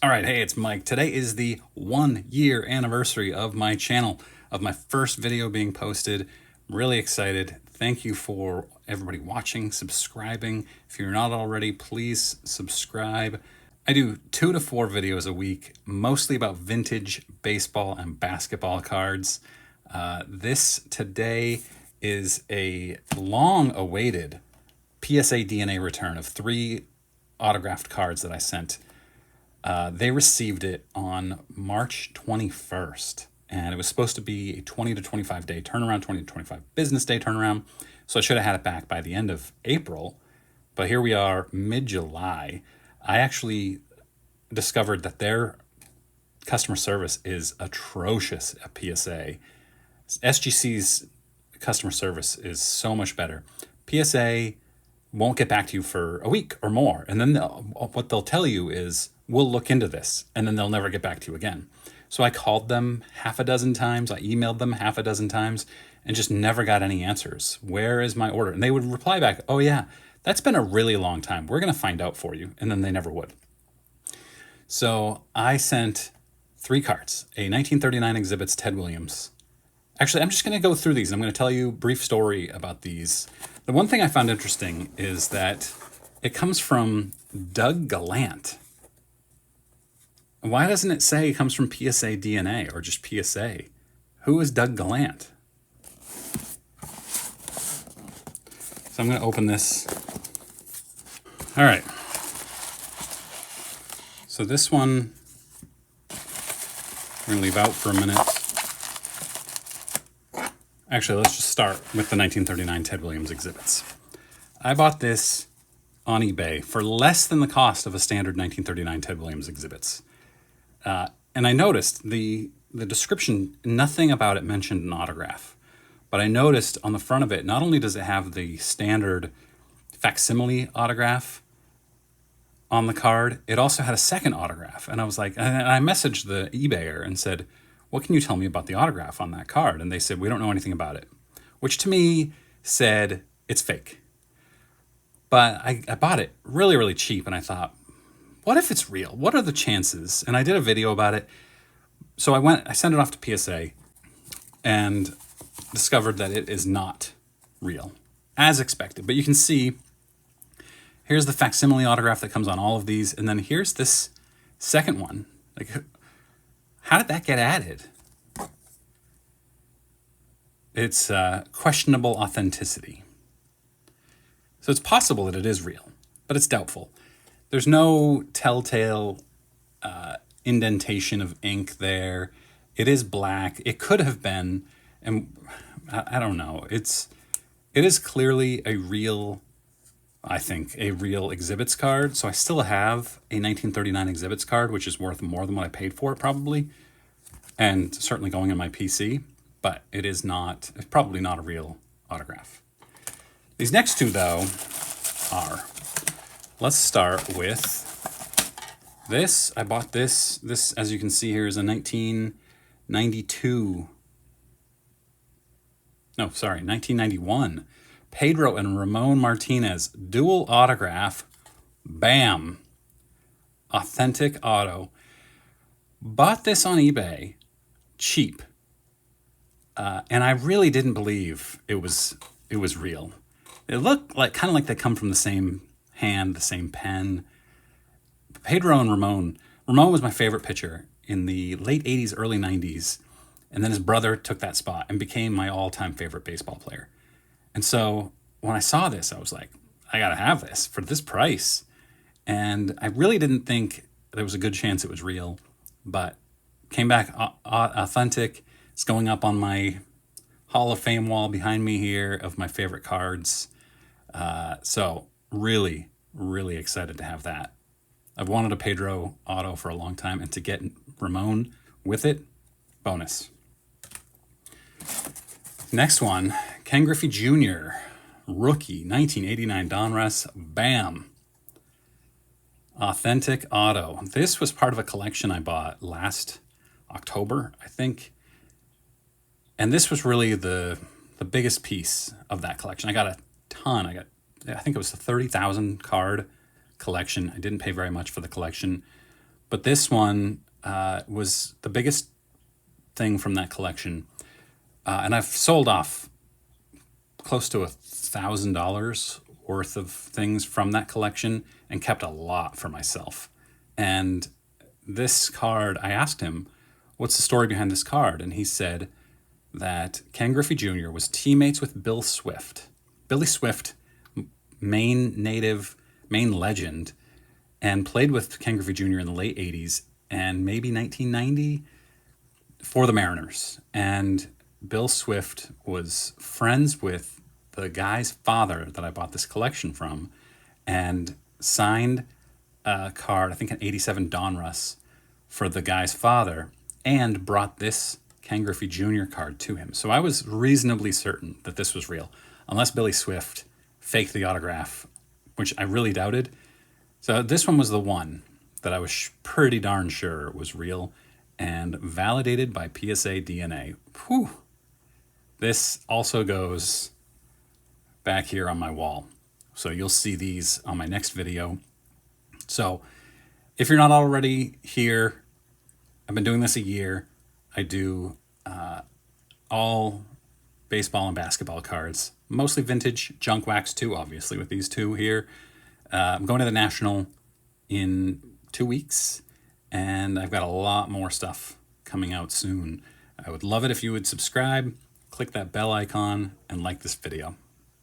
All right, hey, it's Mike. Today is the 1 year anniversary of my channel, of my first video being posted. I'm really excited. Thank you for everybody watching, subscribing. If you're not already, please subscribe. I do 2 to 4 videos a week, mostly about vintage baseball and basketball cards. This today is a long-awaited Psa Dna Return of 3 autographed cards that I sent. They received it on March 21st, and it was supposed to be a 20 to 25 day turnaround, 20 to 25 business day turnaround. So I should have had it back by the end of April, but here we are mid-July. I actually discovered that their customer service is atrocious at PSA. SGC's customer service is so much better. PSA won't get back to you for a week or more, and then what they'll tell you is, we'll look into this, and then they'll never get back to you again. So I called them half a dozen times, I emailed them half a dozen times, and just never got any answers. Where is my order? And they would reply back, oh yeah, that's been a really long time. We're gonna find out for you. And then they never would. So I sent 3 cards, a 1939 exhibits Ted Williams. Actually, I'm just gonna go through these. I'm gonna tell you a brief story about these. The one thing I found interesting is that it comes from Doug Gallant. Why doesn't it say it comes from Psa Dna or just PSA? Who is Doug Gallant? So I'm going to open this. All right. So this one, we're going to leave out for a minute. Actually, let's just start with the 1939 Ted Williams exhibits. I bought this on eBay for less than the cost of a standard 1939 Ted Williams exhibits. And I noticed the description, nothing about it mentioned an autograph. But I noticed on the front of it, not only does it have the standard facsimile autograph on the card, it also had a second autograph. And I was like, and I messaged the eBayer and said, what can you tell me about the autograph on that card? And they said, we don't know anything about it, which to me said it's fake. But I bought it really, really cheap, and I thought, what if it's real? What are the chances? And I did a video about it. So I sent it off to PSA and discovered that it is not real, as expected. But you can see, here's the facsimile autograph that comes on all of these. And then here's this second one. Like, how did that get added? It's questionable authenticity. So it's possible that it is real, but it's doubtful. There's no telltale indentation of ink there. It is black. It could have been, and I don't know. It is clearly a real, I think, a real exhibits card. So I still have a 1939 exhibits card, which is worth more than what I paid for it probably, and certainly going in my PC. But it's probably not a real autograph. These next 2, though, are. Let's start with this. I bought this. This, as you can see here, is a 1991 Pedro and Ramon Martinez dual autograph. Bam. Authentic auto. Bought this on eBay, cheap. And I really didn't believe it was real. It looked kind of like they come from the same hand, the same pen. Pedro and Ramon was my favorite pitcher in the late 80s, early 90s. And then his brother took that spot and became my all-time favorite baseball player. And so when I saw this, I was like, I got to have this for this price. And I really didn't think there was a good chance it was real, but came back authentic. It's going up on my Hall of Fame wall behind me here of my favorite cards. So really, really excited to have that. I've wanted a Pedro auto for a long time, and to get Ramon with it, bonus. Next one, Ken Griffey Jr., rookie, 1989 Donruss, bam. Authentic auto. This was part of a collection I bought last October, I think. And this was really the biggest piece of that collection. I got a ton. I think it was a 30,000 card collection. I didn't pay very much for the collection, But this one was the biggest thing from that collection. And I've sold off close to $1,000 worth of things from that collection and kept a lot for myself. And this card, I asked him, what's the story behind this card? And he said that Ken Griffey Jr. was teammates with Bill Swift. Billy Swift, Maine native, Maine legend, and played with Ken Griffey Jr. in the late 80s and maybe 1990 for the Mariners. And Bill Swift was friends with the guy's father that I bought this collection from and signed a card, I think an 87 Donruss, for the guy's father and brought this Ken Griffey Jr. card to him. So I was reasonably certain that this was real, unless Billy Swift faked the autograph, which I really doubted. So this one was the one that I was pretty darn sure was real and validated by Psa Dna. Whew. This also goes back here on my wall. So you'll see these on my next video. So if you're not already here, I've been doing this a year. I do all baseball and basketball cards, mostly vintage, junk wax too, obviously, with these two here. I'm going to the National in 2 weeks, and I've got a lot more stuff coming out soon. I would love it if you would subscribe, click that bell icon, and like this video.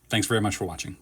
Thanks very much for watching.